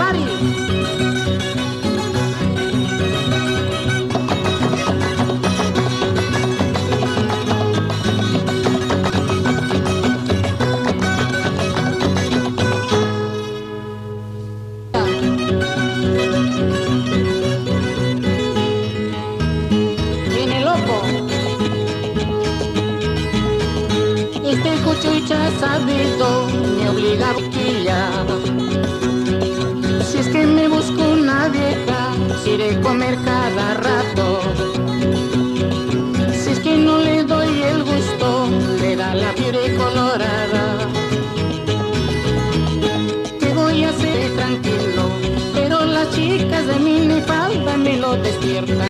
party. Viene loco. Este cuchucha sabido me obliga a boquillar. Si es que me busco una vieja, si iré a comer cada rato.